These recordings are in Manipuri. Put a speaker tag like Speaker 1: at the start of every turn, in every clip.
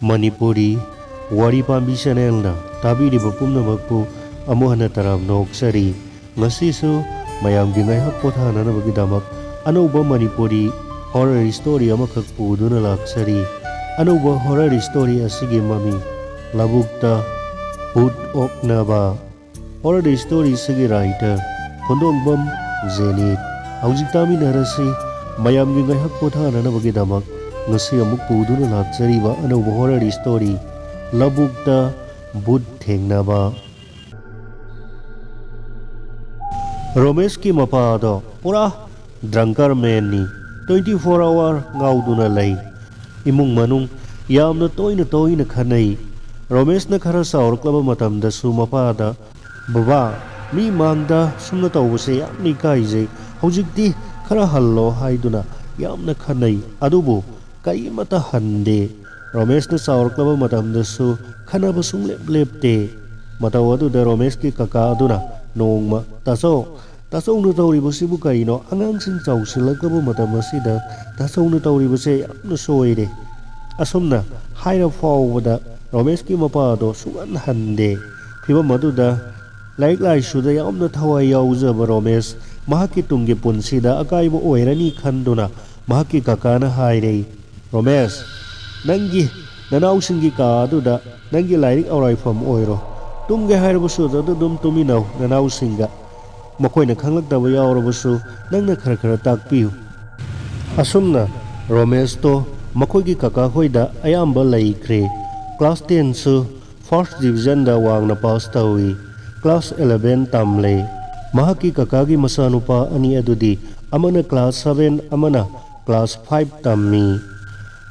Speaker 1: Manipuri Wari Pambi Channel tabiriba pumnamakpu amuh hana tarab noksari ngasisu mayamgi ngaihak pothananabagidamak anauba Manipuri horror story amakak puduna laksari anauba horror story asigi mami labukta Bhut Oknaba horror story sigi writer Khondongbam Zenit haujitami narasi mayamgi ngaihak pothananabagidamak ngasi amuk puduna laksariba anauba horror story labukta Bhut Thengnaba Romesh ki mapado pura drunkard man ni 24 hour ngauduna lay imung manung yamna toina khanai Romesh na khara saurklaba matamda su mapada baba mi mangda sumna tawbase yamni kaije hojikti khara hallo haiduna yamna khanai adubu kaimata hande Romesh na saurklaba matamdasu khanaba sunglep lepte mataw aduda Romesh ki kaka aduna nongma taso nu tawribasibu kaino angangsing chawsilakaba matam asida taso nu tawribase yamna soire asomna haira fawbada Romesh ki mapado sungan hande phibam aduda laik laisuda yamna thawai yaujaba Romesh mahaki tungge punsida akaiba oirani khanduna mahaki kakana hairei Romesh Nangi nanausingi ka aduda nangi lairik auraifam oiro tumge hairabusu dum tuminaw nanausinga makoina khanglakdaba yaurabusu nangna khara takpiu asumna Romesh to makoigi kaka hoida ayamba laikre class 10 su first division da wangna pass tawi class 11 tamle mahaki kakagi masanupa ani adudi amana class 7 amana class 5 tammi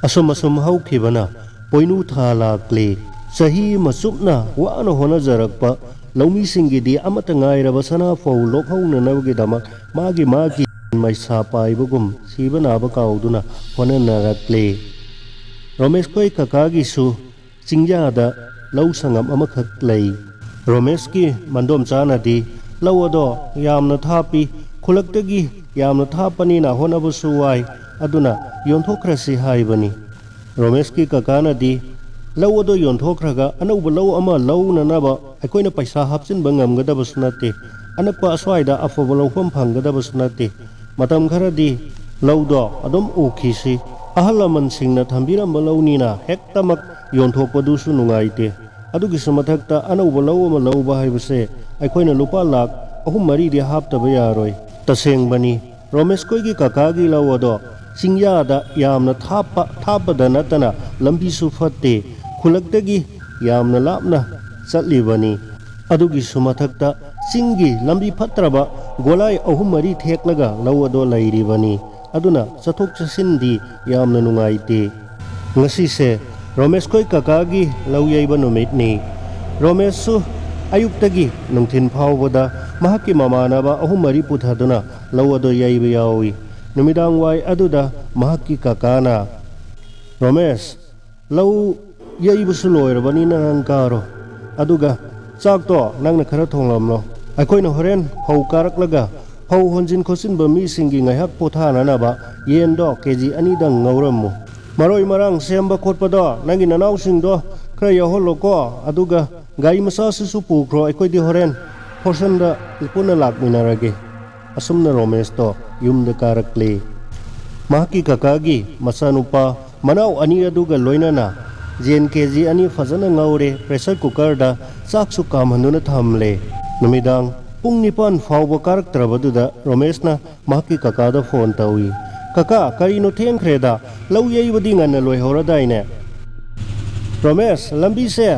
Speaker 1: asum haukhibana poinu thala kle sahi masukna wana hona jarakpa laumi singidi amata ngairaba sana fau lokhauna nabgi damak magi maisa paibugum sibana ba kauduna hona narakle Romesh koi kakagi su singjada lau sangam amakhak lei Romesh ki mandom chana di lawado yamna thapi khulaktagi yamna thapani na hona busuwai aduna yonthokrasi haibani Romesh ki kakana di lawado yonthokraga anauba law ama lawna naba akoina paisa hapsin bangamgadaba sunate anakpa aswaida afaba lawfam phanggadaba sunate matam kharadi lawdo adom ukhisi ahalaman singna thambiramba lawnina hektamak yonthokpadusu nungaite adugi sumathakta anauba law ama lawba haibase akoina lupa lakh ahum mari di haptaba yaroi tasengbani Romesh koigi kakagi lawado Singyada yamna thapa natana lambi sufatte khulaktagi yamna lapna chatlibani adugi sumathakta singi lambi phatraba golai ahum mari theklaga lawado lairibani aduna chathok chasindi yamna nungaite ngasi se Romesh koi kakagi lawyaiba numitni Romesh su ayuktagi nungthin phawbada mahaki mamanaba ahum mari puthaduna lawado yaiba yawi numidang wai aduda mahaki kakana Romesh lau yaibusu loirabani nangkaro aduga chakto nangna khara thonglamlo akoina horen phau karaklaga phau honjin khosin ba mi singi ngaihak pothana na ba yendo kg ani dang ngaurammu maroi marang semba khotpada nangi nanau singdo khara yaholo ko aduga gai masa su pukro akoi di horen horsanda ipuna lakminarage asumna Romesh to yumda karakle mahaki kakagi masanupa manau ani aduga loinana jen kg ani fazana ngaure pressure cooker da chaksu kamhanduna thamle numidang pung nipan fawba karaktrabaduda Romesh na mahaki kakada phone tawi kaka karino thengkhreda lawyai badi ngana loihora daine Romesh lambi se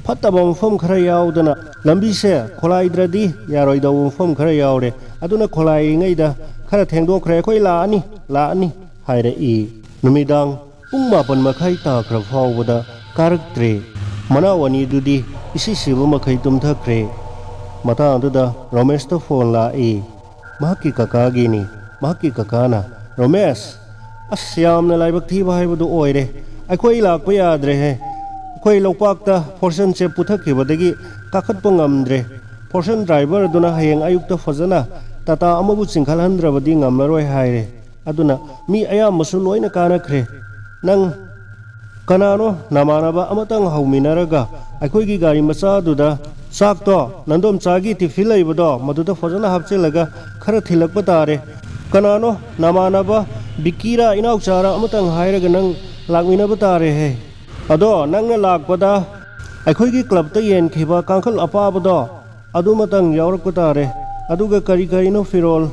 Speaker 1: fataba mafam khara yaudana lambi se kholaidradi yaroida mafam khara yaure aduna kholai ngaida khara thengdokkhre khoi laani haire i numidang pung mapan makhai ta khra phawbada karaktre manawani dudi isi sibu makhai tumthakre mata aduda Romesh to phone la i mahaki kakagi ni mahaki kakana Romesh asyamna laibak thi bhaibudu oire akhoi lakpa yadre he khoi lokpakta forsen che puthakibadagi kakhatpa ngamdre forsen driver duna hayeng ayukta fazana tata amabu chingkhalhandrabadi ngamlaroi haire aduna mi ayam masu loina kanakhre nang ꯀꯅꯥꯅꯣ ꯅꯃꯥꯟꯅꯕ ꯑꯃꯇꯪ ꯍꯧꯃꯤꯟꯅꯔꯒ ꯑꯩꯈꯣꯏꯒꯤ ꯒꯥꯔꯤ ꯃꯆꯥꯗꯨꯗ ꯆꯥꯛꯇꯣ ꯅꯟꯗꯣꯝꯆꯥꯒꯤ ꯇꯤꯐꯤꯟ ꯂꯩꯕꯗꯣ ꯃꯗꯨꯗ ꯐꯖꯅ ꯍꯥꯞꯆꯤꯜꯂꯒ ꯈꯔ ꯊꯤꯜꯂꯛꯄ ꯇꯥꯔꯦ ꯀꯅꯥꯅꯣ ꯅꯃꯥꯟꯅꯕ ꯕꯤꯀꯤꯔꯥ ꯏꯅꯥꯎꯆꯥꯔꯥ ꯑꯃꯇꯪ ꯍꯥꯏꯔꯒ ꯅꯪ ꯂꯥꯛꯃꯤꯟꯅꯕ ꯇꯥꯔꯦꯍꯦ ꯑꯗꯣ ꯅꯪꯅ ꯂꯥꯛꯄꯗ ꯑꯩꯈꯣꯏꯒꯤ ꯀ꯭ꯂꯕꯇ ꯌꯦꯟꯈꯤꯕ ꯀꯥꯡꯈꯜ ꯑꯄꯥꯕꯗꯣ ꯑꯗꯨꯃꯇꯪ ꯌꯥꯎꯔꯛꯄ ꯇꯥꯔꯦ ꯑꯗꯨꯒ ꯀꯔꯤ ꯀꯔꯤꯅꯣ ꯐꯤꯔꯣꯜ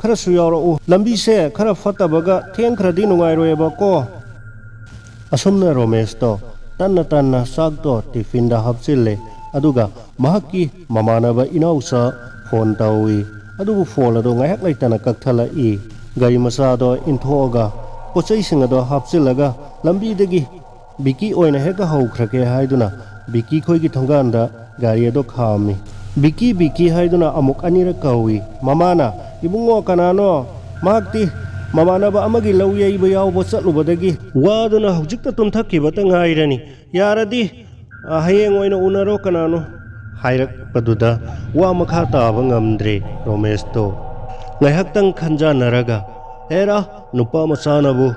Speaker 1: ꯈꯔꯁꯨ ꯌꯥꯎꯔꯛꯎ ꯂꯝꯕꯤꯁꯦ ꯈꯔ ꯐꯠꯇꯕꯒ ꯊꯦꯡꯈ꯭ꯔꯗꯤ ꯅꯨꯡꯉꯥꯏꯔꯣꯏꯕꯀꯣ ꯑꯁꯨꯝꯅ ꯔꯣꯃꯦꯁꯇꯣ ꯇꯟꯅ ꯇꯟꯅ ꯆꯥꯛꯇꯣ ꯇꯤꯐꯤꯟꯗ ꯍꯥꯞꯆꯤꯜꯂꯦ ꯑꯗꯨꯒ ꯃꯍꯥꯛꯀꯤ ꯃꯃꯥꯟꯅꯕ ꯏꯅꯥꯎꯆꯥ ꯐꯣꯟ ꯇꯧꯏ ꯑꯗꯨꯕꯨ ꯐꯣꯟ ꯑꯗꯣ ꯉꯥꯏꯍꯥꯛ ꯂꯩꯇꯅ ꯀꯛꯊꯠꯂꯛꯏ ꯒꯥꯔꯤ ꯃꯆꯥꯗꯣ ꯏꯟꯊꯣꯛꯑꯒ ꯄꯣꯠꯆꯩꯁꯤꯡ ꯑꯗꯣ ꯍꯥꯞꯆꯤꯜꯂꯒ ꯂꯝꯕꯤꯗꯒꯤ ꯕꯤꯀꯤ ꯑꯣꯏꯅ ꯍꯦꯛꯇ ꯍꯧꯈ꯭ꯔꯒꯦ ꯍꯥꯏꯗꯨꯅ ꯕꯤꯀꯤ ꯈꯣꯏꯒꯤ ꯊꯣꯡꯒꯥꯟꯗ ꯒꯥꯔꯤ ꯑꯗꯣ ꯈꯥꯝꯃꯤ ꯕꯤꯀꯤ ꯕꯤꯀꯤ ꯍꯥꯏꯗꯨꯅ ꯑꯃꯨꯛ ꯑꯅꯤꯔꯛ ꯀꯧꯏ ꯃꯃꯥꯅ ꯏꯕꯨꯡꯉꯣ ꯀꯅꯥꯅꯣ ꯃꯍꯥꯛꯇꯤ ꯃꯃꯥꯟꯅꯕ ꯑꯃꯒꯤ ꯂꯧ ꯌꯩꯕ ꯌꯥꯎꯕ ꯆꯠꯂꯨꯕꯗꯒꯤ ꯋꯥꯗꯨꯅ ꯍꯧꯖꯤꯛꯇ ꯇꯨꯝꯊꯈꯤꯕꯇ ꯉꯥꯏꯔꯅꯤ ꯌꯥꯔꯗꯤ ꯍꯌꯦꯡ ꯑꯣꯏꯅ ꯎꯅꯔꯣ ꯀꯅꯥꯅꯣ ꯍꯥꯏꯔꯛꯄꯗꯨꯗ ꯋꯥ ꯃꯈꯥ ꯇꯥꯕ ꯉꯝꯗ꯭ꯔꯦ ꯔꯣꯃꯦꯁꯇꯣ ꯉꯥꯏꯍꯥꯛꯇꯪ ꯈꯟꯖꯥꯟꯅꯔꯒ ꯍꯦꯔꯥ ꯅꯨꯄꯥ ꯃꯆꯥꯅꯕꯨ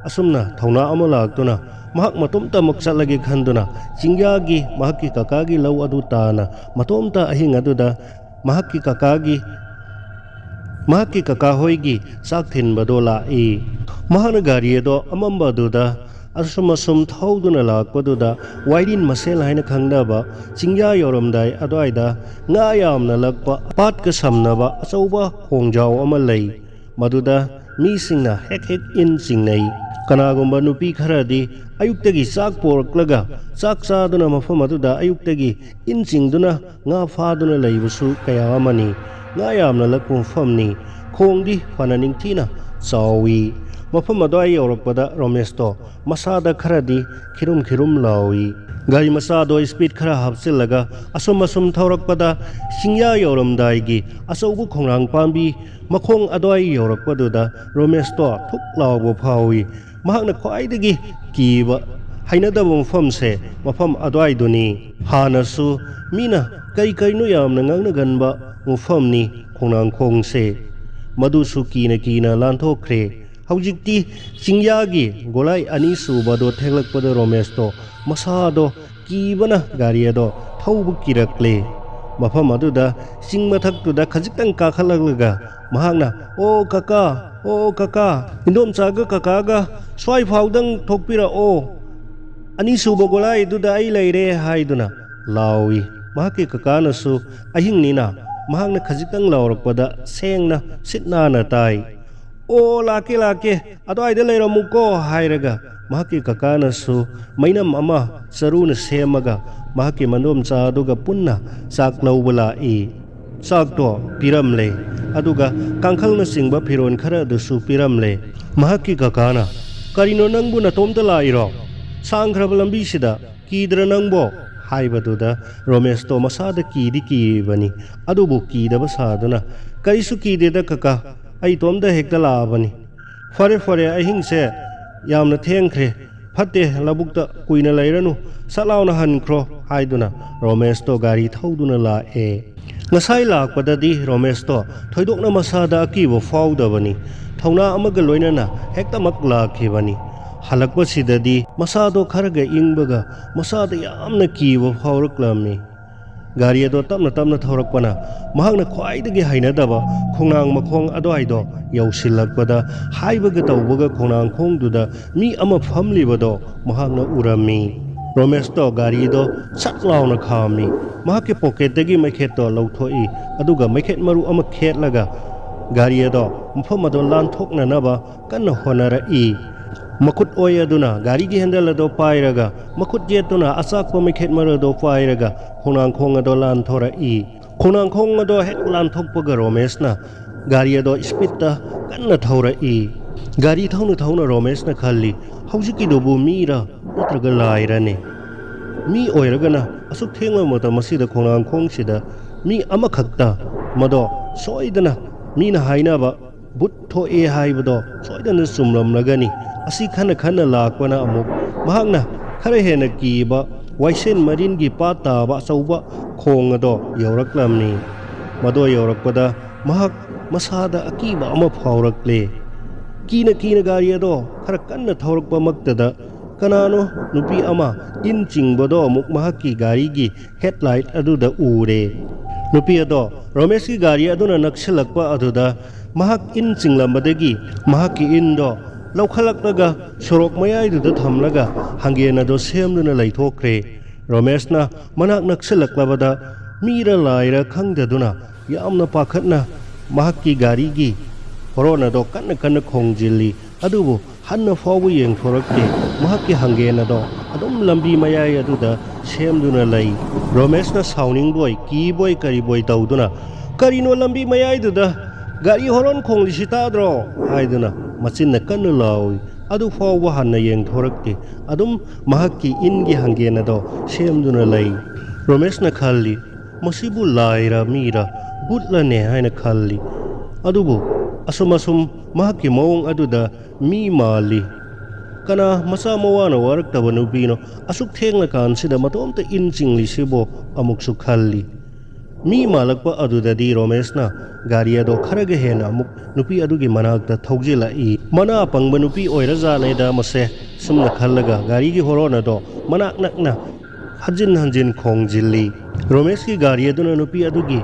Speaker 1: ꯑꯁꯨꯝꯅ ꯊꯧꯅꯥ ꯑꯃ ꯂꯥꯛꯇꯨꯅ ꯃꯍꯥꯛ ꯃꯇꯣꯝꯇꯃꯛ ꯆꯠꯂꯒꯦ ꯈꯟꯗꯨꯅ ꯆꯤꯡꯌꯥꯒꯤ ꯃꯍꯥꯛꯀꯤ ꯀꯀꯥꯒꯤ ꯂꯧ ꯑꯗꯨ ꯇꯥꯅ ꯃꯇꯣꯝꯇ ꯑꯍꯤꯡ ꯑꯗꯨꯗ ꯃꯍꯥꯛꯀꯤ ꯀꯀꯥ ꯍꯣꯏꯒꯤ ꯆꯥꯛ ꯊꯤꯟꯕꯗꯣ ꯂꯥꯛꯏ ꯃꯍꯥꯛꯅ ꯒꯥꯔꯤ ꯑꯗꯣ ꯑꯃꯝꯕ ꯑꯗꯨꯗ ꯑꯁꯨꯝ ꯊꯧꯗꯨꯅ ꯂꯥꯛꯄꯗꯨꯗ ꯋꯥꯏꯔꯤꯟ ꯃꯁꯦꯜ ꯍꯥꯏꯅ ꯈꯪꯅꯕ ꯆꯤꯡꯌꯥ ꯌꯧꯔꯝꯗꯥꯏ ꯑꯗꯨꯋꯥꯏꯗ ꯉꯥ ꯌꯥꯝꯅ ꯂꯛꯄ ꯄꯥꯠꯀ ꯁꯝꯅꯕ ꯑꯆꯧꯕ ꯈꯣꯡꯖꯥꯎ ꯑꯃ ꯂꯩ ꯃꯗꯨꯗ ꯃꯤꯁꯤꯡꯅ ꯍꯦꯛ ꯏꯟ ꯆꯤꯡꯅꯩ ꯀꯅꯥꯒꯨꯝꯕ ꯅꯨꯄꯤ ꯈꯔꯗꯤ ꯑꯌꯨꯛꯇꯒꯤ ꯆꯥꯛ ꯄꯣꯔꯛꯂꯒ ꯆꯥꯛ ꯆꯥꯗꯨꯅ ꯃꯐꯝ ꯑꯗꯨꯗ ꯑꯌꯨꯛꯇꯒꯤ ꯏꯟ ꯆꯤꯡꯗꯨꯅ ꯉꯥ ꯐꯥꯗꯨꯅ ꯂꯩꯕꯁꯨ ꯀꯌꯥ ꯑꯃꯅꯤ ꯉꯥ ꯌꯥꯝꯅ ꯂꯛꯄ ꯃꯐꯝꯅꯤ ꯈꯣꯡꯗꯤ ꯐꯅ ꯅꯤꯡꯊꯤꯅ ꯆꯥꯎꯏ ꯃꯐꯝ ꯑꯗꯨꯋꯥꯏ ꯌꯧꯔꯛꯄꯗ ꯔꯣꯃꯦꯁꯇꯣ ꯃꯁꯥꯗ ꯈꯔꯗꯤ ꯈꯤꯔꯨꯝ ꯂꯥꯎꯏ ꯒꯥꯔꯤ ꯃꯆꯥꯗꯣ ꯁ꯭ꯄꯤꯗ ꯈꯔ ꯍꯥꯞꯆꯤꯜꯂꯒ ꯑꯁꯨꯝ ꯊꯧꯔꯛꯄꯗ ꯆꯤꯡꯌꯥ ꯌꯧꯔꯝꯗꯥꯏꯒꯤ ꯑꯆꯧꯕ ꯈꯣꯡꯅꯥꯡ ꯄꯥꯝꯕꯤ ꯃꯈꯣꯡ ꯑꯗꯨꯋꯥꯏ ꯌꯧꯔꯛꯄꯗꯨꯗ ꯔꯣꯃꯦꯁꯇꯣ ꯊꯨꯛ ꯂꯥꯎꯕ ꯐꯥꯎꯏ ꯃꯍꯥꯛꯅ ꯈ꯭ꯋꯥꯏꯗꯒꯤ ꯀꯤꯕ ꯍꯩꯅꯗꯕ ꯃꯐꯝꯁꯦ ꯃꯐꯝ ꯑꯗꯨꯋꯥꯏꯗꯨꯅꯤ ꯍꯥꯟꯅꯁꯨ ꯃꯤꯅ ꯀꯔꯤꯅꯣ ꯌꯥꯝꯅ ꯉꯥꯡꯅꯒꯟꯕ ꯃꯐꯝꯅꯤ ꯈꯣꯡꯅꯥꯡꯈꯣꯡꯁꯦ ꯃꯗꯨꯁꯨ ꯀꯤꯅ ꯂꯥꯟꯊꯣꯛꯈ꯭ꯔꯦ ꯍꯧꯖꯤꯛꯇꯤ ꯆꯤꯡꯌꯥꯒꯤ ꯒꯣꯂꯥꯏ ꯑꯅꯤ ꯁꯨꯕꯗꯣ ꯊꯦꯛꯂꯛꯄꯗ ꯔꯣꯃꯦꯁꯇꯣ ꯃꯁꯥꯗꯣ ꯀꯤꯕꯅ ꯒꯥꯔꯤ ꯑꯗꯣ ꯊꯧꯕ ꯀꯤꯔꯛꯂꯦ ꯃꯐꯝ ꯑꯗꯨꯗ ꯆꯤꯡ ꯃꯊꯛꯇꯨꯗ ꯈꯖꯤꯛꯇꯪ ꯀꯥꯈꯠꯂꯛꯂꯒ ꯃꯍꯥꯛꯅ ꯑꯣ ꯀꯀꯥ ꯏꯟꯗꯣꯝꯆꯥꯒ ꯀꯀꯥꯒ ꯁ꯭ꯋꯥꯏ ꯐꯥꯎꯗꯪ ꯊꯣꯛꯄꯤꯔꯛꯑꯣ ꯑꯅꯤꯁꯨꯕ ꯒꯣꯂꯥꯏꯗꯨꯗ ꯑꯩ ꯂꯩꯔꯦ ꯍꯥꯏꯗꯨꯅ ꯂꯥꯎꯏ ꯃꯍꯥꯛꯀꯤ ꯀꯀꯥꯅꯁꯨ ꯑꯍꯤꯡꯅꯤꯅ ꯃꯍꯥꯛꯅ ꯈꯖꯤꯛꯇꯪ ꯂꯥꯎꯔꯛꯄꯗ ꯁꯦꯡꯅ ꯁꯤꯠ ꯅꯥꯟꯅ ꯇꯥꯏ ꯑꯣ ꯂꯥꯛꯀꯦ ꯑꯗꯨꯋꯥꯏꯗ ꯂꯩꯔꯝꯃꯨꯀꯣ ꯍꯥꯏꯔꯒ ꯃꯍꯥꯛꯀꯤ ꯀꯀꯥꯅꯁꯨ ꯃꯩꯅꯝ ꯑꯃ ꯆꯔꯨꯅ ꯁꯦꯝꯃꯒ ꯃꯍꯥꯛꯀꯤ ꯃꯟꯗꯣꯝꯆꯥ ꯑꯗꯨꯒ ꯄꯨꯟꯅ ꯆꯥꯛ ꯂꯧꯕ ꯂꯥꯛꯏ ꯆꯥꯛꯇꯣ ꯄꯤꯔꯝꯂꯦ ꯑꯗꯨꯒ ꯀꯥꯡꯈꯜꯅꯆꯤꯡꯕ ꯐꯤꯔꯣꯜ ꯈꯔ ꯑꯗꯨꯁꯨ ꯄꯤꯔꯝꯂꯦ ꯃꯍꯥꯛꯀꯤ ꯀꯀꯥꯅ ꯀꯔꯤꯅꯣ ꯅꯪꯕꯨ ꯅꯇꯣꯝꯇ ꯂꯥꯛꯏꯔꯣ ꯁꯥꯡꯈ꯭ꯔꯕ ꯂꯝꯕꯤꯁꯤꯗ ꯀꯤꯗ꯭ꯔ ꯅꯪꯕꯣ ꯍꯥꯏꯕꯗꯨꯗ ꯔꯣꯃꯦꯁꯇꯣ ꯃꯁꯥꯗ ꯀꯤꯔꯤꯕꯅꯤ ꯑꯗꯨꯕꯨ ꯀꯤꯗꯕ ꯁꯥꯗꯨꯅ ꯀꯔꯤꯁꯨ ꯀꯤꯗꯦꯗ ꯀꯀꯥ ꯑꯩ ꯏꯇꯣꯝꯇ ꯍꯦꯛꯇ ꯂꯥꯛꯑꯕꯅꯤ ꯐꯔꯦ ꯑꯍꯤꯡꯁꯦ ꯌꯥꯝꯅ ꯊꯦꯡꯈ꯭ꯔꯦ ꯐꯠꯇꯦ ꯂꯧꯕꯨꯛꯇ ꯀꯨꯏꯅ ꯂꯩꯔꯅꯨ ꯁꯠ ꯂꯥꯎꯅ ꯍꯟꯈ꯭ꯔో ꯍꯥꯏꯗꯨꯅ ꯔꯣꯃꯦꯁꯇꯣ ꯒꯥꯔꯤ ꯊꯧꯗꯨꯅ ꯂꯥꯛꯑꯦ ꯉꯁꯥꯏ ꯂꯥꯛꯄꯗꯗꯤ ꯔꯣꯃꯦꯁꯇꯣ ꯊꯣꯏꯗꯣꯛꯅ ꯃꯁꯥꯗ ꯑꯀꯤꯕ ꯐꯥꯎꯗꯕꯅꯤ ꯊꯧꯅꯥ ꯑꯃꯒ ꯂꯣꯏꯅꯅ ꯍꯦꯛꯇꯃꯛ ꯂꯥꯛꯈꯤꯕꯅꯤ ꯍꯜꯂꯛꯄꯁꯤꯗꯗꯤ ꯃꯁꯥꯗꯣ ꯈꯔꯒ ꯏꯪꯕꯒ ꯃꯁꯥꯗ ꯌꯥꯝꯅ ꯀꯤꯕ ꯐꯥꯎꯔꯛꯂꯝꯃꯤ ꯒꯥꯔꯤ ꯑꯗꯣ ꯇꯞꯅ ꯊꯧꯔꯛꯄꯅ ꯃꯍꯥꯛꯅ ꯈ꯭ꯋꯥꯏꯗꯒꯤ ꯍꯩꯅꯗꯕ ꯈꯣꯡꯅꯥꯡ ꯃꯈꯣꯡ ꯑꯗꯨꯋꯥꯏꯗꯣ ꯌꯧꯁꯤꯜꯂꯛꯄꯗ ꯍꯥꯏꯕꯒ ꯇꯧꯕꯒ ꯈꯣꯡꯅꯥꯡꯈꯣꯡꯗꯨꯗ ꯃꯤ ꯑꯃ ꯐꯝꯂꯤꯕꯗꯣ ꯃꯍꯥꯛꯅ ꯎꯔꯝꯃꯤ ꯔꯣꯃꯦꯁꯇꯣ ꯒꯥꯔꯤꯗꯣ ꯁꯠ ꯂꯥꯎꯅ ꯈꯥꯝꯃꯤ ꯃꯍꯥꯛꯀꯤ ꯄꯣꯀꯦꯠꯇꯒꯤ ꯃꯩꯈꯦꯠꯇꯣ ꯂꯧꯊꯣꯛꯏ ꯑꯗꯨꯒ ꯃꯩꯈꯦꯠ ꯃꯔꯨ ꯑꯃ ꯈꯦꯠꯂꯒ ꯒꯥꯔꯤ ꯑꯗꯣ ꯃꯐꯝ ꯑꯗꯣ ꯂꯥꯟꯊꯣꯛꯅꯅꯕ ꯀꯟꯅ ꯍꯣꯠꯅꯔꯛꯏ ꯃꯈꯨꯠ ꯑꯣꯏ ꯑꯗꯨꯅ ꯒꯥꯔꯤꯒꯤ ꯍꯦꯟꯗꯜ ꯑꯗꯣ ꯄꯥꯏꯔꯒ ꯃꯈꯨꯠ ꯌꯦꯠꯇꯨꯅ ꯑꯆꯥꯛꯄ ꯃꯩꯈꯦꯠ ꯃꯔꯨ ꯑꯗꯣ ꯄꯥꯏꯔꯒ ꯈꯣꯡꯅꯥꯡꯈꯣꯡ ꯑꯗꯣ ꯂꯥꯟꯊꯣꯔꯛꯏ ꯈꯣꯡꯅꯥꯡꯈꯣꯡ ꯑꯗꯣ ꯍꯦꯛ ꯂꯥꯟꯊꯣꯛꯄꯒ ꯔꯣꯃꯦꯁꯅ ꯒꯥꯔꯤ ꯑꯗꯣ ꯁ꯭ꯄꯤꯗꯇ ꯀꯟꯅ ꯊꯧꯔꯛꯏ ꯒꯥꯔꯤ ꯊꯧꯅ ꯔꯣꯃꯦꯁꯅ ꯈꯜꯂꯤ ꯍꯧꯖꯤꯛꯀꯤꯗꯨꯕꯨ ꯃꯤꯔ ꯅꯠꯇ꯭ꯔꯒ ꯂꯥꯏꯔꯅꯦ ꯃꯤ ꯑꯣꯏꯔꯒꯅ ꯑꯁꯨꯛ ꯊꯦꯡꯂꯕ ꯃꯇꯝ ꯑꯁꯤꯗ ꯈꯣꯡꯅꯥꯡꯈꯣꯡꯁꯤꯗ ꯃꯤ ꯑꯃꯈꯛꯇ ꯃꯗꯣ ꯁꯣꯏꯗꯅ ꯃꯤꯅ ꯍꯥꯏꯅꯕ ꯕꯨꯠ ꯊꯣꯛꯑꯦ ꯍꯥꯏꯕꯗꯣ ꯁꯣꯏꯗꯅ ꯆꯨꯝꯂꯝꯂꯒꯅꯤ ꯑꯁꯤ ꯈꯟꯅ ꯂꯥꯛꯄꯅ ꯑꯃꯨꯛ ꯃꯍꯥꯛꯅ ꯈꯔ ꯍꯦꯟꯅ ꯀꯤꯕ ꯋꯥꯏꯁꯦꯟ ꯃꯔꯤꯟꯒꯤ ꯄꯥꯠ ꯇꯥꯕ ꯑꯆꯧꯕ ꯈꯣꯡ ꯑꯗꯣ ꯌꯧꯔꯛꯂꯝꯃꯤ ꯃꯗꯣ ꯌꯧꯔꯛꯄꯗ ꯃꯍꯥꯛ ꯃꯁꯥꯗ ꯑꯀꯤꯕ ꯑꯃ ꯐꯥꯎꯔꯛꯂꯦ ꯀꯤꯅ ꯒꯥꯔꯤ ꯑꯗꯣ ꯈꯔ ꯀꯟꯅ ꯊꯧꯔꯛꯄꯃꯛꯇꯗ kanano nupi ama in chingbodo amuk mahakki garigi headlight aduda ure nupi ado Romesh ki gari aduna naksilakpa aduda mahak in chinglambadagi mahakki indo laukhalaknaga sorok mayaiduda thamlaga hangena do semduna laithokre Romeshna manak naksilaklabada mira laira khangdaduna yamna pakhatna mahakki garigi horona do kanna khongjili adubu hanna fawu yeng thorakte mahakki hangena do adum lambi mayai aduda semduna lai Romeshna sauning boy ki boy kari boy tawduna karino lambi mayai duda gari horon khonglisi tadro haiduna machinna kanna lawi adu fawu hanna yeng thorakte adum mahakki ingi hangena do semduna lai Romeshna khalli masibu laira mira butlane haina khalli adubu asum mahakki mawong aduda mi mali kana masa mawana warakta banubino asuk thengna kansida matomta in chingli sibo amuk su khalli mi malakpa aduda di Romeshna gari ado kharaga hena amuk nupi adugi manakta thogjila I mana pangba nupi oiraja naida mase sumna khallaga gari gi horona do manak nakna hanjin khongjili Romesh ki gari aduna nupi adugi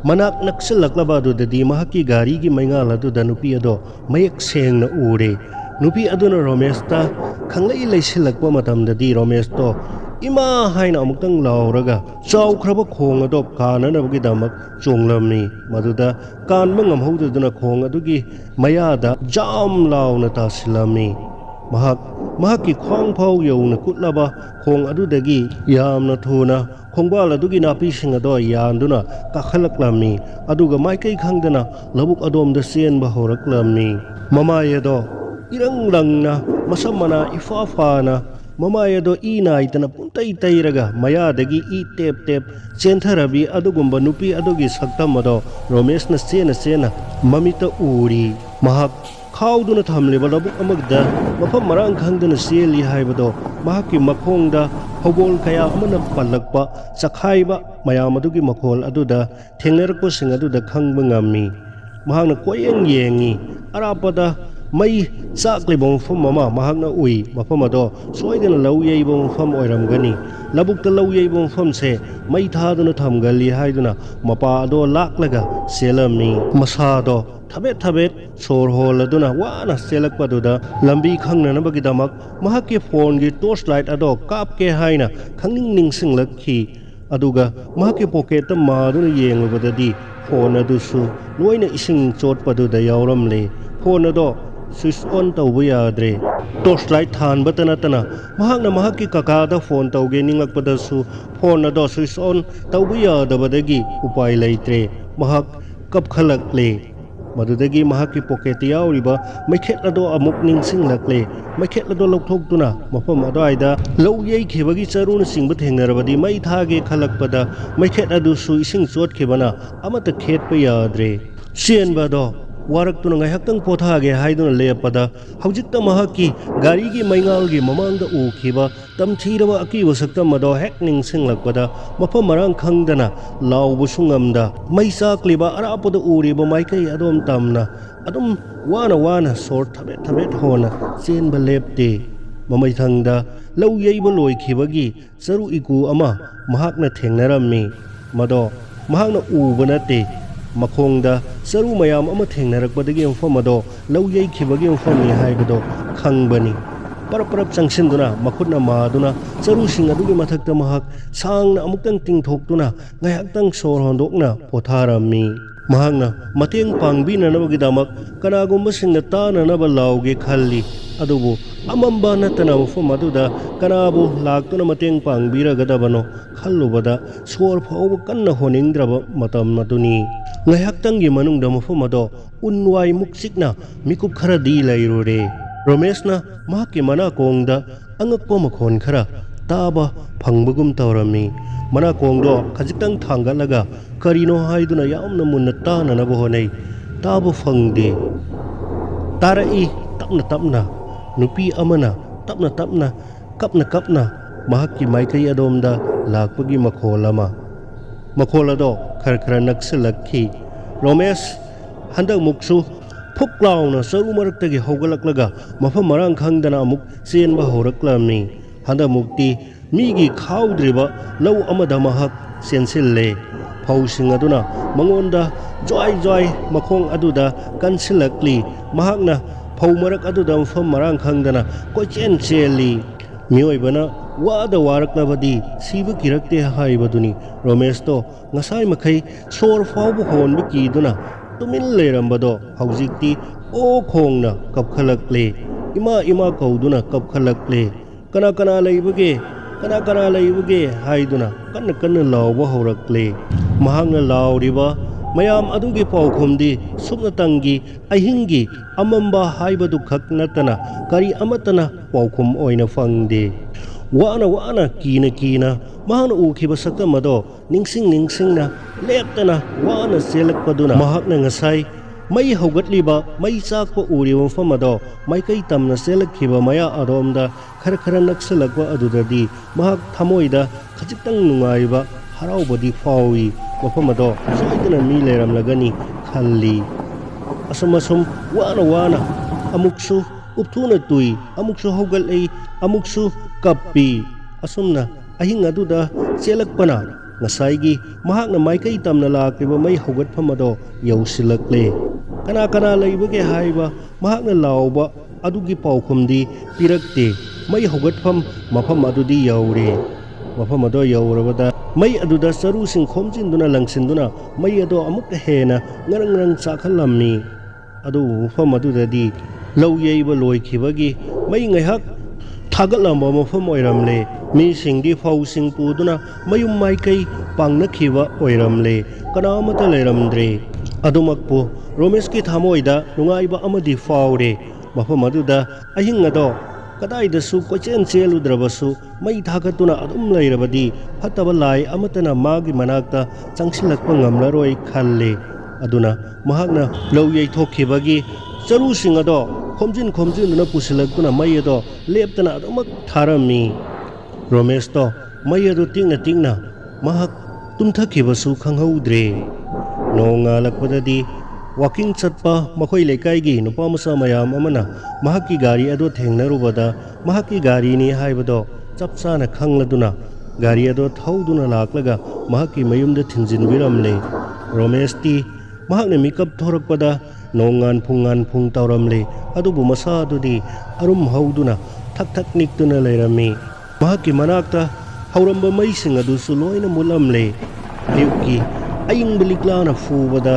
Speaker 1: manak naksilakla aduda di mahakki gari gi maingal aduda nupi ado mayak sengna ure nupi aduna Romesh ta khanglai leisilakpa matamda di Romesh to ima haina amuktang lauraga chawkhraba khong ado kananabagi damak chonglamni maduda kanba ngamhoduduna khong adugi mayada jam launa tasilami mahakki khwang phau yawna kutlaba khong adudagi yamna thuna khongbal adugi napi sing ado yanduna kakhalaklamni aduga maikai khangdana labuk adomda senba horaklamni mamayado irang rangna masamana ifafana mamayado ina itana puntai tairaga mayadagi I tep chentharabi adugumba nupi adugi saktamado Romeshna sena mamita uri mahak khawduna thamliba labuk amagda mafam marang khangdana seli haibado mahakki makhongda hobol kaya amana pallakpa chakhaiba mayam adugi makhol aduda thengnerko sing aduda khangba ngammi mahakna koyeng yengi arapada mai chaklibong fam mama mahakna ui mafamado soidana lawyebong fam oiramgani labukta lawyebong fam se mai thaduna thamgali haiduna mapa ado laklaga selami masado thabet sor holaduna wana selakpaduda lambi khangnana bagidamak mahakki phone gi torchlight ado kapke haina khangning singlakhi aduga mahakki pocket maduna yenglubadadi phone adusu loina ising chotpaduda yawramle phone ado switch on tawba yadre torchlight than batana mahakna mahakki kakada phone tawge ninglakpadasu phone ado switch on tawba yadabadagi upai leitre mahak kapkhalakle madudagi mahakki pocket yauriba maikhet ado amuk ningsinglakle maikhet ado lokthokduna mafam adaida lowyei khebagi charuna singba thengnarabadi mai thage khalakpada maikhet adu su ising chot khebana amata khetpa yadre sienba do warak tuna ngaihakhtang pothage haiduna lepada haujikta mahakki gari gi maingal gi mamangda ukhiba tamthiraba akiba saktam mado hekning singlakpada mafam marang khangdana lawbu sungamda maisakliba arapoda uriba maikai adom tamna adum wana sort thabet hona chenba lepte mamai thangda lawyeiba loikhibagi charu iku ama mahakna thengnarammi mado mahakna ubanate makhongda saru mayam ama thengnarakpadagi mfam ado lawyei khibagi mfam ni haibado khangbani parap changsinduna makhutna maduna saru sing adugi mathakta mahak sangna amuktang tingthoktuna ngaihaktang sor hondokna potharammi mahakna mateng pangbina nabagi damak kanagumba singna tana naba lauge khalli adubu amamba natana mfam aduda kanabu laktuna mateng pangbiragadabano khallubada sor phawba kanna honingdraba matam matuni ngaihaktanggi manungda mafam ado unwai muksikna mikup khara di lairure Romeshna mahakki mana kongda angakpo makhon khara taba phangbagum tawrami mana kongdo khajiktang thangalaga karino haiduna yamna munna tanana bohonei taba phangde tarai tapna nupi amana tapna kapna mahakki maikai adomda lakpagi makholama makholado khara naksilakhi Romesh handak muksu ꯐꯨꯛ ꯂꯥꯎꯅ ꯆꯔꯨ ꯃꯔꯛꯇꯒꯤ ꯍꯧꯒꯠꯂꯛꯂꯒ ꯃꯐꯝ ꯃꯔꯥꯡ ꯈꯪꯗꯅ ꯑꯃꯨꯛ ꯆꯦꯟꯕ ꯍꯧꯔꯛꯂꯝꯃꯤ꯫ ꯍꯟꯗꯛꯃꯨꯛꯇꯤ ꯃꯤꯒꯤ ꯈꯥꯎꯗ꯭ꯔꯤꯕ ꯂꯧ ꯑꯃꯗ ꯃꯍꯥꯛ ꯆꯦꯟꯁꯤꯜꯂꯦ꯫ ꯐꯧꯁꯤꯡ ꯑꯗꯨꯅ ꯃꯉꯣꯟꯗ ꯖ꯭ꯋꯥꯏ ꯖ꯭ꯋꯥꯏ ꯃꯈꯣꯡ ꯑꯗꯨꯗ ꯀꯟꯁꯤꯜꯂꯛꯂꯤ꯫ ꯃꯍꯥꯛꯅ ꯐꯧ ꯃꯔꯛ ꯑꯗꯨꯗ ꯃꯐꯝ ꯃꯔꯥꯡ ꯈꯪꯗꯅ ꯀꯣꯏꯆꯦꯟ ꯆꯦꯜꯂꯤ꯫ ꯃꯤꯑꯣꯏꯕꯅ ꯋꯥꯗ ꯋꯥꯔꯛꯂꯕꯗꯤ ꯁꯤꯕ ꯀꯤꯔꯛꯇꯦ ꯍꯥꯏꯕꯗꯨꯅꯤ꯫ ꯔꯣꯃꯦꯁꯇꯣ ꯉꯁꯥꯏ ꯃꯈꯩ ꯁꯣꯔ ꯐꯥꯎꯕ ꯍꯣꯟꯕ ꯀꯤꯗꯨꯅ ꯇꯨꯃꯤꯟ ꯂꯩꯔꯝꯕꯗꯣ ꯍꯧꯖꯤꯛꯇꯤ ꯑꯣ ꯈꯣꯡꯅ ꯀꯞꯈꯠꯂꯛꯂꯦ꯫ ꯏꯃꯥ ꯏꯃꯥ ꯀꯧꯗꯨꯅ ꯀꯞꯈꯠꯂꯛꯂꯦ꯫ ꯀꯅꯥ ꯀꯅꯥ ꯂꯩꯕꯒꯦ, ꯀꯅꯥ ꯀꯅꯥ ꯂꯩꯕꯒꯦ ꯍꯥꯏꯗꯨꯅ ꯀꯟꯅ ꯀꯟꯅ ꯂꯥꯎꯕ ꯍꯧꯔꯛꯂꯦ꯫ ꯃꯍꯥꯛꯅ ꯂꯥꯎꯔꯤꯕ ꯃꯌꯥꯝ ꯑꯗꯨꯒꯤ ꯄꯥꯎꯈꯨꯝꯗꯤ ꯁꯨꯞꯅꯇꯪꯒꯤ ꯑꯍꯤꯡꯒꯤ ꯑꯃꯝꯕ ꯍꯥꯏꯕꯗꯨ ꯈꯛ ꯅꯠꯇꯅ ꯀꯔꯤ ꯑꯃꯠꯇꯅ ꯄꯥꯎꯈꯨꯝ ꯑꯣꯏꯅ ꯐꯪꯗꯦ꯫ ꯋꯥꯅ ꯋꯥꯅ ꯀꯤꯅ ꯀꯤꯅ ꯃꯍꯥꯛꯅ ꯎꯈꯤꯕ ꯁꯛꯇꯝ ꯑꯗꯣ ꯅꯤꯡꯁꯤꯡ ꯅꯤꯡꯁꯤꯡꯅ ꯂꯦꯞꯇꯅ ꯋꯥꯅ ꯆꯦꯜꯂꯛꯄꯗꯨꯅ ꯃꯍꯥꯛꯅ ꯉꯁꯥꯏ ꯃꯩ ꯍꯧꯒꯠꯂꯤꯕ ꯃꯩ ꯆꯥꯛꯄ ꯎꯔꯤꯕ ꯃꯐꯝ ꯑꯗꯣ ꯃꯥꯏꯀꯩ ꯇꯝꯅ ꯆꯦꯜꯂꯛꯈꯤꯕ ꯃꯌꯥ ꯑꯗꯣꯝꯗ ꯈꯔ ꯈꯔ ꯅꯛꯁꯤꯜꯂꯛꯄ ꯑꯗꯨꯗꯗꯤ ꯃꯍꯥꯛ ꯊꯃꯣꯏꯗ ꯈꯖꯤꯛꯇꯪ ꯅꯨꯡꯉꯥꯏꯕ ꯍꯔꯥꯎꯕꯗꯤ ꯐꯥꯎꯏ꯫ ꯃꯐꯝ ꯑꯗꯣ ꯁꯣꯏꯗꯅ ꯃꯤ ꯂꯩꯔꯝꯂꯒꯅꯤ ꯈꯜꯂꯤ꯫ ꯑꯁꯨꯝ ꯋꯥꯅ ꯋꯥꯅ ꯑꯃꯨꯛꯁꯨ ꯎꯞꯊꯨꯅ ꯇꯨꯏ, ꯑꯃꯨꯛꯁꯨ ꯍꯧꯒꯠꯂꯤ, ꯑꯃꯨꯛꯁꯨ ꯀꯞꯄꯤ꯫ ꯑꯁꯨꯝꯅ ꯑꯍꯤꯡ ꯑꯗꯨꯗ ꯆꯦꯜꯂꯛꯄꯅ ꯉꯁꯥꯏꯒꯤ ꯃꯍꯥꯛꯅ ꯃꯥꯏꯀꯩ ꯇꯝꯅ ꯂꯥꯛꯂꯤꯕ ꯃꯩ ꯍꯧꯒꯠꯐꯝ ꯑꯗꯣ ꯌꯧꯁꯤꯜꯂꯛꯂꯦ꯫ ꯀꯅꯥ ꯀꯅꯥ ꯂꯩꯕꯒꯦ ꯍꯥꯏꯕ ꯃꯍꯥꯛꯅ ꯂꯥꯎꯕ ꯑꯗꯨꯒꯤ ꯄꯥꯎꯈꯨꯝꯗꯤ ꯄꯤꯔꯛꯇꯦ꯫ ꯃꯩ ꯍꯧꯒꯠꯐꯝ ꯃꯐꯝ ꯑꯗꯨꯗꯤ ꯌꯧꯔꯦ꯫ ꯃꯐꯝ ꯑꯗꯣ ꯌꯧꯔꯕꯗ ꯃꯩ ꯑꯗꯨꯗ ꯆꯔꯨꯁꯤꯡ ꯈꯣꯝꯖꯤꯟꯗꯨꯅ ꯂꯪꯁꯤꯟꯗꯨꯅ ꯃꯩ ꯑꯗꯣ ꯑꯃꯨꯛꯀ ꯍꯦꯟꯅ ꯉꯔꯪ ꯉꯔꯪ ꯆꯥꯛꯍꯜꯂꯝꯃꯤ꯫ ꯑꯗꯨꯕꯨ ꯃꯐꯝ ꯑꯗꯨꯗꯗꯤ ꯂꯧ ꯌꯩꯕ ꯂꯣꯏꯈꯤꯕꯒꯤ ꯃꯩ ꯉꯥꯏꯍꯥꯛ ꯊꯥꯒꯠꯂꯝꯕ ꯃꯐꯝ ꯑꯣꯏꯔꯝꯂꯦ꯫ ꯃꯤꯁꯤꯡꯗꯤ ꯐꯧꯁꯤꯡ ꯄꯨꯗꯨꯅ ꯃꯌꯨꯝ ꯃꯥꯏꯀꯩ ꯄꯥꯡꯅꯈꯤꯕ ꯑꯣꯏꯔꯝꯂꯦ꯫ ꯀꯅꯥ ꯑꯃꯠꯇ ꯂꯩꯔꯝꯗ꯭ꯔꯦ꯫ ꯑꯗꯨꯃꯛꯄꯨ ꯔꯣꯃꯦꯁꯀꯤ ꯊꯃꯣꯏꯗ ꯅꯨꯡꯉꯥꯏꯕ ꯑꯃꯗꯤ ꯐꯥꯎꯔꯦ꯫ ꯃꯐꯝ ꯑꯗꯨꯗ ꯑꯍꯤꯡ ꯑꯗꯣ ꯀꯗꯥꯏꯗꯁꯨ ꯀꯣꯏꯆꯦꯟ ꯆꯦꯜꯂꯨꯗ꯭ꯔꯕꯁꯨ ꯃꯩ ꯊꯥꯒꯠꯇꯨꯅ ꯑꯗꯨꯝ ꯂꯩꯔꯕꯗꯤ ꯐꯠꯇꯕ ꯂꯥꯏ ꯑꯃꯠꯇꯅ ꯃꯥꯒꯤ ꯃꯅꯥꯛꯇ ꯆꯪꯁꯤꯜꯂꯛꯄ ꯉꯝꯂꯔꯣꯏ ꯈꯜꯂꯦ꯫ ꯑꯗꯨꯅ ꯃꯍꯥꯛꯅ ꯂꯧ ꯌꯩꯊꯣꯛꯈꯤꯕꯒꯤ ꯆꯔꯨꯁꯤꯡ ꯑꯗꯣ ꯈꯣꯝꯖꯤꯟꯗꯨꯅ ꯄꯨꯁꯤꯜꯂꯛꯇꯨꯅ ꯃꯩ ꯑꯗꯣ ꯂꯦꯞꯇꯅ ꯑꯗꯨꯃꯛ ꯊꯥꯔꯝꯃꯤ꯫ ꯔꯣꯃꯦꯁꯇꯣ ꯃꯩ ꯑꯗꯨ ꯇꯤꯛꯅ ꯇꯤꯛꯅ ꯃꯍꯥꯛ ꯇꯨꯝꯊꯈꯤꯕꯁꯨ ꯈꯪꯍꯧꯗ꯭ꯔꯦ꯫ ꯅꯣꯡ ꯉꯥꯜꯂꯛꯄꯗꯗꯤ ꯋꯥꯀꯤꯡ ꯆꯠꯄ ꯃꯈꯣꯏ ꯂꯩꯀꯥꯏꯒꯤ ꯅꯨꯄꯥꯃꯆꯥ ꯃꯌꯥꯝ ꯑꯃꯅ ꯃꯍꯥꯛꯀꯤ ꯒꯥꯔꯤ ꯑꯗꯨ ꯊꯦꯡꯅꯔꯨꯕꯗ ꯃꯍꯥꯛꯀꯤ ꯒꯥꯔꯤꯅꯤ ꯍꯥꯏꯕꯗꯣ ꯆꯞ ꯆꯥꯅ ꯈꯪꯂꯗꯨꯅ ꯒꯥꯔꯤ ꯑꯗꯨ ꯊꯧꯗꯨꯅ ꯂꯥꯛꯂꯒ ꯃꯍꯥꯛꯀꯤ ꯃꯌꯨꯝꯗ ꯊꯤꯟꯖꯤꯟꯕꯤꯔꯝꯂꯦ꯫ ꯔꯣꯃꯦꯁꯇꯤ ꯃꯍꯥꯛꯅ ꯃꯤꯀꯞ ꯊꯣꯔꯛꯄꯗ ꯅꯣꯡ ꯉꯥꯟꯐꯨꯡ ꯇꯧꯔꯝꯂꯦ꯫ ꯑꯗꯨꯕꯨ ꯃꯁꯥꯗꯨꯗꯤ ꯑꯔꯨꯝ ꯍꯧꯗꯨꯅ ꯊꯛ ꯊꯛ ꯅꯤꯛꯇꯨꯅ ꯂꯩꯔꯝꯃꯤ꯫ ꯃꯍꯥꯛꯀꯤ ꯃꯅꯥꯛꯇ ꯍꯧꯔꯝꯕ ꯃꯩꯁꯤꯡ ꯑꯗꯨꯁꯨ ꯂꯣꯏꯅ ꯃꯨꯠꯂꯝꯂꯦ꯫ ꯑꯌꯨꯛꯀꯤ ꯑꯏꯪꯕ ꯂꯤꯛꯂꯥꯅ ꯐꯨꯕꯗ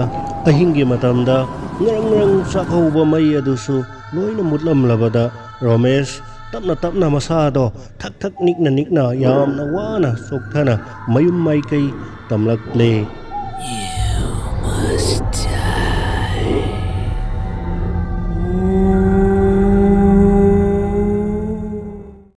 Speaker 1: ꯑꯍꯤꯡꯒꯤ ꯃꯇꯝꯗ ꯉꯔꯪ ꯉꯔꯪ ꯆꯥꯛꯍꯧꯕ ꯃꯩ ꯑꯗꯨꯁꯨ ꯂꯣꯏꯅ ꯃꯨꯠꯂꯝꯂꯕꯗ ꯔꯣꯃꯦꯁ ꯇꯞꯅ ꯇꯞꯅ ꯃꯁꯥꯗꯣ ꯊꯛ ꯊꯛ ꯅꯤꯛꯅ ꯅꯤꯛꯅ ꯌꯥꯝꯅ ꯋꯥꯅ ꯆꯣꯛꯊꯅ ꯃꯌꯨꯝ ꯃꯥꯏꯀꯩ ꯇꯝꯂꯛꯂꯦ꯫